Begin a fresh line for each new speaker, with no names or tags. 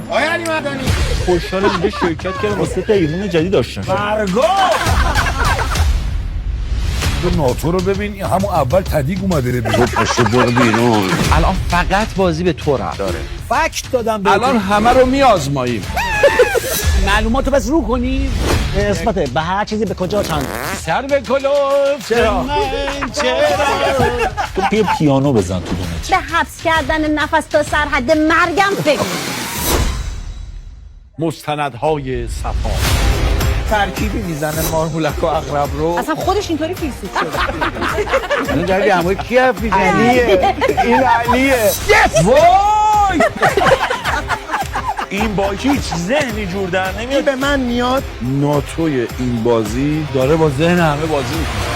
آقای علی مدنی
خوشحالم اینجا شرکت کردم واسه پیمون جدید داشتن.
برگو
ناتو رو ببین همون اول تدیگ اومده رو بیرون.
پاشو برو بیرون.
الان فقط بازی به تو رفت داره.
فکت دادم به
الان همه رو میآزماییم.
معلوماتو بس رو کنیم.
نسبت به هر چیزی به کجا چند
سر به کلوف چرا؟ تو بیا پیانو بزن تو دونت.
به حبس کردن نفس تا سرحد مرگم فکر.
مستندهای صفا ترکیبی میزنه مارمولک و اغرب رو.
اصلا خودش اینطوری فیلسوف شده.
الان جایی همه کی حرف میزنی؟ علیه این علیه. وای این با هیچ ذهنی جور در نمیاد.
به من میاد ناتوی این بازی
داره با ذهن همه بازی میکنه.